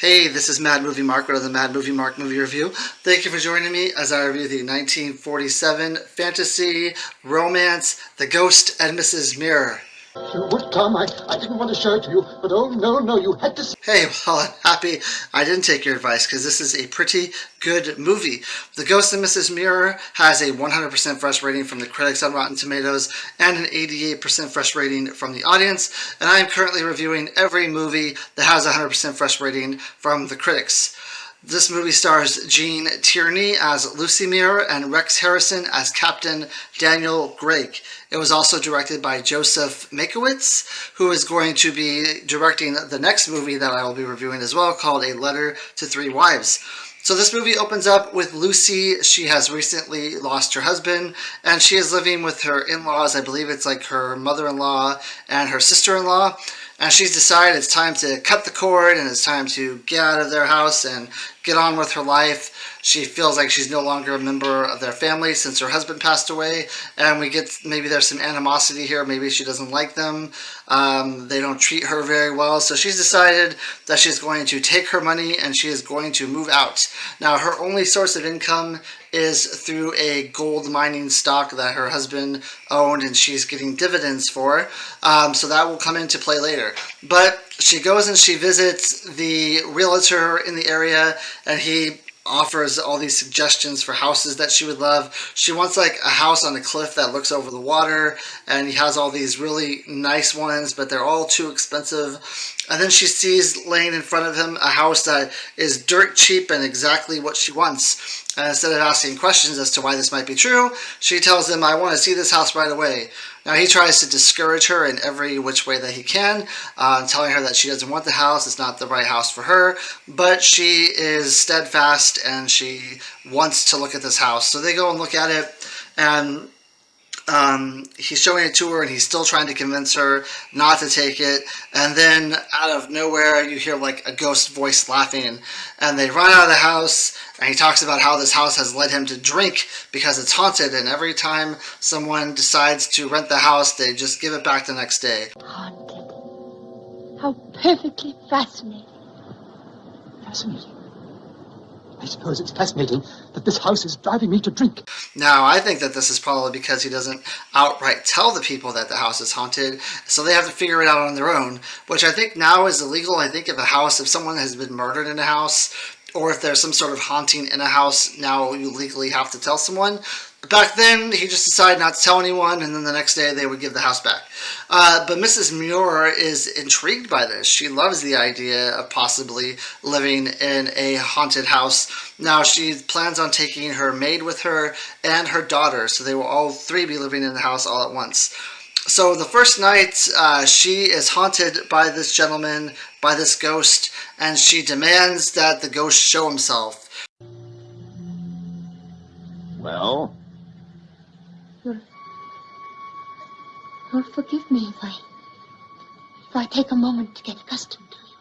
Hey, this is Mad Movie Mark with the Mad Movie Mark movie review. Thank you for joining me as I review the 1947 fantasy romance The Ghost and Mrs. Muir. You would come. I didn't want to show it to you, but oh, no, you had to... Hey, well, I'm happy I didn't take your advice because this is a pretty good movie. The Ghost and Mrs. Muir has a 100% fresh rating from the critics on Rotten Tomatoes and an 88% fresh rating from the audience, and I am currently reviewing every movie that has a 100% fresh rating from the critics. This movie stars Gene Tierney as Lucy Muir and Rex Harrison as Captain Daniel Gregg. It was also directed by Joseph Makowitz, who is going to be directing the next movie that I will be reviewing as well, called A Letter to Three Wives. So this movie opens up with Lucy. She has recently lost her husband, and she is living with her in-laws. I believe it's like her mother-in-law and her sister-in-law. And she's decided it's time to cut the cord and it's time to get out of their house and get on with her life. She feels like she's no longer a member of their family since her husband passed away. And we get, maybe there's some animosity here. Maybe she doesn't like them. They don't treat her very well. So she's decided that she's going to take her money and she is going to move out. Now, her only source of income is through a gold mining stock that her husband owned and she's getting dividends for. So that will come into play later. But she goes and she visits the realtor in the area, and he offers all these suggestions for houses that she would love. She wants like a house on a cliff that looks over the water, and he has all these really nice ones, but they're all too expensive. And then she sees laying in front of him a house that is dirt cheap and exactly what she wants. And instead of asking questions as to why this might be true, she tells him, "I want to see this house right away." Now he tries to discourage her in every which way that he can, telling her that she doesn't want the house, it's not the right house for her, but she is steadfast and she wants to look at this house. So they go and look at it, and he's showing it to her and he's still trying to convince her not to take it. And then out of nowhere you hear like a ghost voice laughing, and they run out of the house, and he talks about how this house has led him to drink because it's haunted, and every time someone decides to rent the house they just give it back the next day. Haunted. How perfectly fascinating. Fascinating. I suppose it's fascinating that this house is driving me to drink. Now, I think that this is probably because he doesn't outright tell the people that the house is haunted, so they have to figure it out on their own, which I think now is illegal. I think if someone has been murdered in a house, or if there's some sort of haunting in a house, now you legally have to tell someone. Back then, he just decided not to tell anyone, and then the next day they would give the house back. But Mrs. Muir is intrigued by this. She loves the idea of possibly living in a haunted house. Now, she plans on taking her maid with her and her daughter, so they will all three be living in the house all at once. So the first night, she is haunted by this gentleman, by this ghost, and she demands that the ghost show himself. Well? You'll forgive me if I take a moment to get accustomed to you.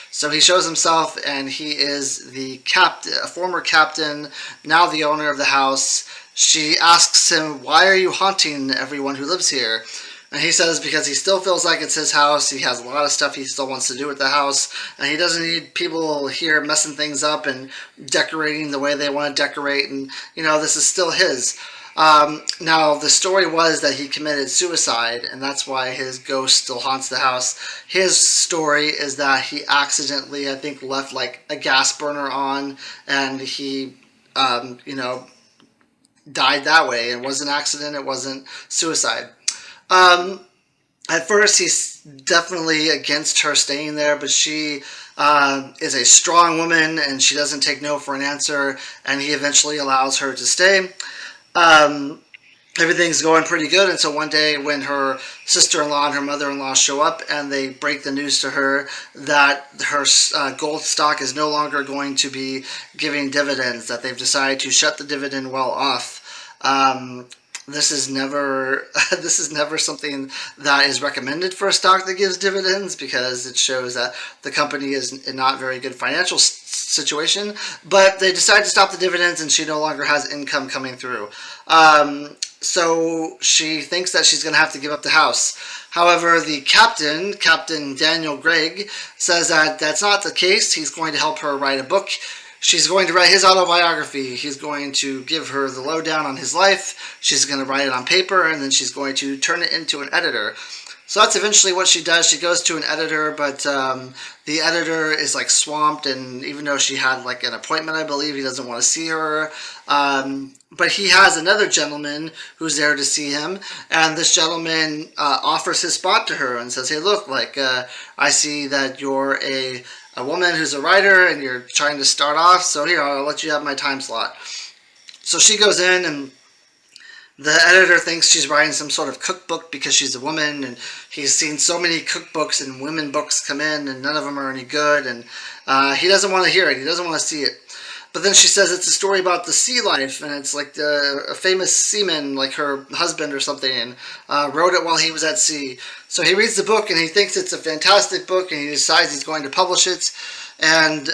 So he shows himself, and he is the former captain, now the owner of the house. She asks him, "Why are you haunting everyone who lives here?" And he says because he still feels like it's his house. He has a lot of stuff he still wants to do with the house, and he doesn't need people here messing things up and decorating the way they want to decorate, and this is still his. Now, the story was that he committed suicide, and that's why his ghost still haunts the house. His story is that he accidentally, I think, left like a gas burner on, and he, died that way. It was an accident. It wasn't suicide. At first, he's definitely against her staying there, but she is a strong woman, and she doesn't take no for an answer, and he eventually allows her to stay. Everything's going pretty good until one day when her sister-in-law and her mother-in-law show up, and they break the news to her that her gold stock is no longer going to be giving dividends, that they've decided to shut the dividend well off. This is never something that is recommended for a stock that gives dividends, because it shows that the company is in not very good financial situation. But they decide to stop the dividends, and she no longer has income coming through. so she thinks that she's going to have to give up the house. However, the captain, Captain Daniel Gregg, says that that's not the case. He's going to help her write a book. She's going to write his autobiography. He's going to give her the lowdown on his life. She's going to write it on paper, and then she's going to turn it into an editor. So that's eventually what she does. She goes to an editor, but the editor is like swamped, and even though she had like an appointment, I believe, he doesn't want to see her. But he has another gentleman who's there to see him, and this gentleman offers his spot to her and says, "Hey, look, like I see that you're a woman who's a writer, and you're trying to start off. So here, I'll let you have my time slot." So she goes in, and the editor thinks she's writing some sort of cookbook because she's a woman, and he's seen so many cookbooks and women books come in, and none of them are any good, and he doesn't want to hear it. He doesn't want to see it. But then she says it's a story about the sea life, and it's like a famous seaman, like her husband or something, and wrote it while he was at sea. So he reads the book, and he thinks it's a fantastic book, and he decides he's going to publish it, and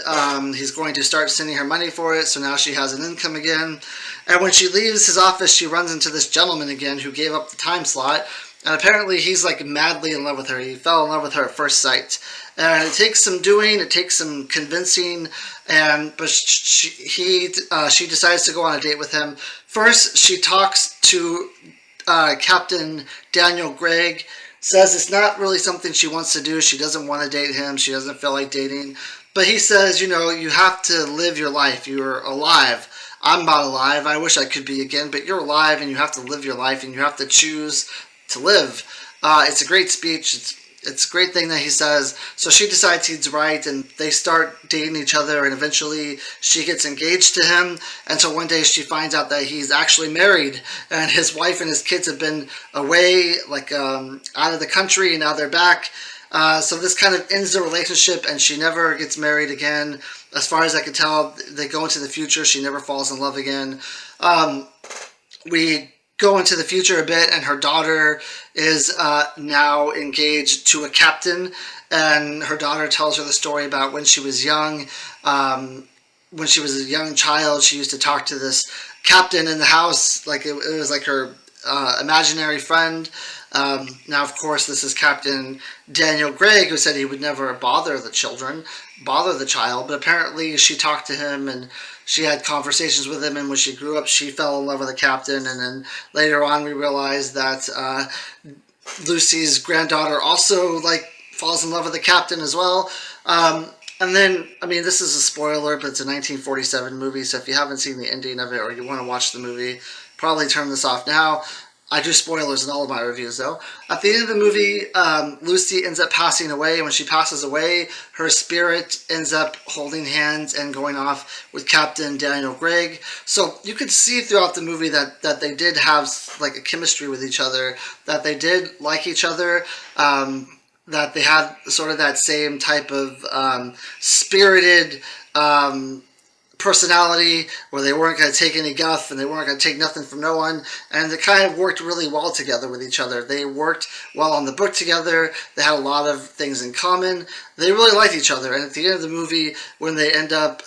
he's going to start sending her money for it, so now she has an income again. And when she leaves his office, she runs into this gentleman again who gave up the time slot, and apparently he's like madly in love with her. He fell in love with her at first sight. And it takes some doing, it takes some convincing, but she decides to go on a date with him. First, she talks to Captain Daniel Gregg, says it's not really something she wants to do. She doesn't want to date him. She doesn't feel like dating. But he says, you have to live your life. You're alive. I'm not alive. I wish I could be again, but you're alive, and you have to live your life, and you have to choose to live. It's a great speech. It's a great thing that he says. So she decides he's right, and they start dating each other, and eventually she gets engaged to him until one day she finds out that he's actually married, and his wife and his kids have been away, like out of the country, and now they're back. So this kind of ends the relationship, and she never gets married again. As far as I can tell, they go into the future. She never falls in love again. We go into the future a bit, and her daughter is now engaged to a captain, and her daughter tells her the story about when she was young. When she was a young child, she used to talk to this captain in the house, like it was like her imaginary friend. Now, of course, this is Captain Daniel Gregg, who said he would never bother the child, but apparently she talked to him, and she had conversations with him, and when she grew up, she fell in love with the captain, and then later on we realized that Lucy's granddaughter also falls in love with the captain as well. And then, I mean, this is a spoiler, but it's a 1947 movie, so if you haven't seen the ending of it or you want to watch the movie, probably turn this off now. I do spoilers in all of my reviews, though. At the end of the movie, Lucy ends up passing away, and when she passes away, her spirit ends up holding hands and going off with Captain Daniel Gregg. So you could see throughout the movie that they did have like a chemistry with each other, that they did like each other, that they had sort of that same type of spirited personality, where they weren't going to take any guff and they weren't going to take nothing from no one, and they kind of worked really well together with each other. They worked well on the book together. They had a lot of things in common. They really liked each other, and at the end of the movie, when they end up,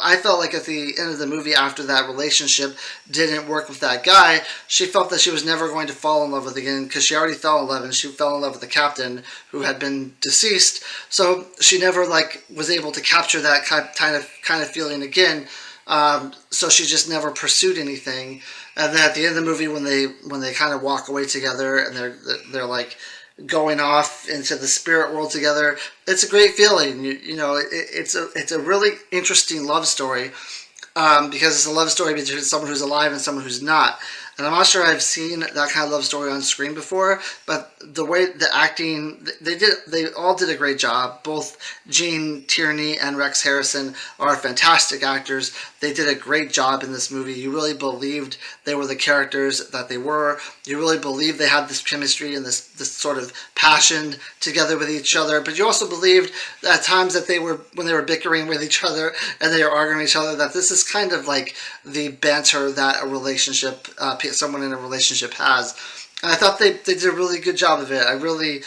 I felt like at the end of the movie, after that relationship didn't work with that guy, she felt that she was never going to fall in love with again, because she already fell in love, and she fell in love with the captain who had been deceased. So she never was able to capture that kind of feeling again. So she just never pursued anything. And then at the end of the movie, when they kind of walk away together, and they're like going off into the spirit world together, it's a great feeling. It's a really interesting love story, because it's a love story between someone who's alive and someone who's not. And I'm not sure I've seen that kind of love story on screen before, but the way the acting, they all did a great job. Both Gene Tierney and Rex Harrison are fantastic actors. They did a great job in this movie. You really believed they were the characters that they were. You really believed they had this chemistry and this sort of passion together with each other. But you also believed at times that when they were bickering with each other and they were arguing with each other, that this is kind of like the banter that a relationship, someone in a relationship has. And I thought they did a really good job of it. I really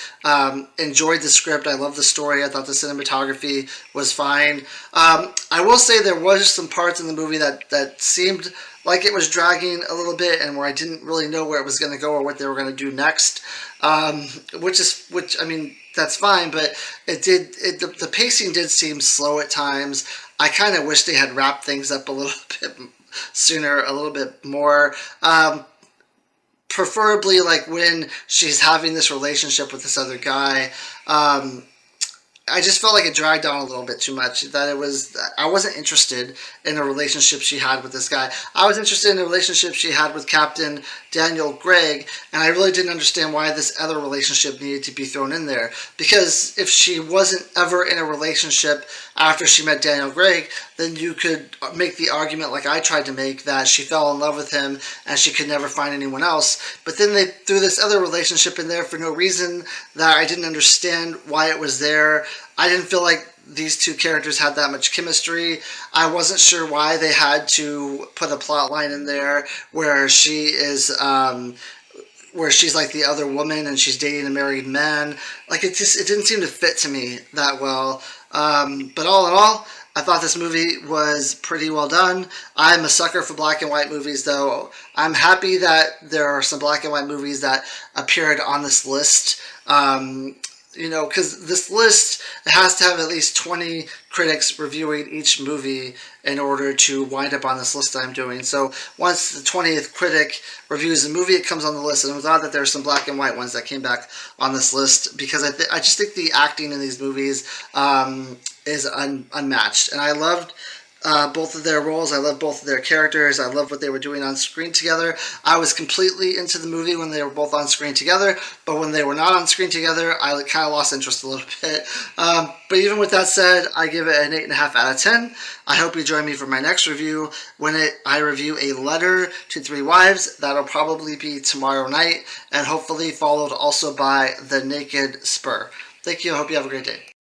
enjoyed the script. I love the story. I thought the cinematography was fine. I will say there was some parts in the movie that seemed like it was dragging a little bit, and where I didn't really know where it was going to go or what they were going to do next. Which I mean that's fine, but the pacing did seem slow at times. I kind of wish they had wrapped things up a little bit sooner, a little bit more. Preferably like when she's having this relationship with this other guy. I just felt like it dragged on a little bit too much. That it was, I wasn't interested in the relationship she had with this guy. I was interested in the relationship she had with Captain Daniel Gregg, and I really didn't understand why this other relationship needed to be thrown in there. Because if she wasn't ever in a relationship after she met Daniel Gregg, then you could make the argument, like I tried to make, that she fell in love with him and she could never find anyone else. But then they threw this other relationship in there for no reason that I didn't understand why it was there. I didn't feel like these two characters had that much chemistry. I wasn't sure why they had to put a plot line in there where she is where she's like the other woman and she's dating a married man. Like it didn't seem to fit to me that well. But all in all, I thought this movie was pretty well done. I'm a sucker for black and white movies, though. I'm happy that there are some black and white movies that appeared on this list. Because this list has to have at least 20 critics reviewing each movie in order to wind up on this list that I'm doing. So once the 20th critic reviews the movie, it comes on the list. And I'm glad that there's some black and white ones that came back on this list, because I just think the acting in these movies is unmatched. And I loved both of their roles. I love both of their characters. I love what they were doing on screen together. I was completely into the movie when they were both on screen together, but when they were not on screen together, I kind of lost interest a little bit. But even with that said, I give it an 8.5 out of 10. I hope you join me for my next review when I review A Letter to Three Wives. That'll probably be tomorrow night, and hopefully followed also by The Naked Spur. Thank you. I hope you have a great day.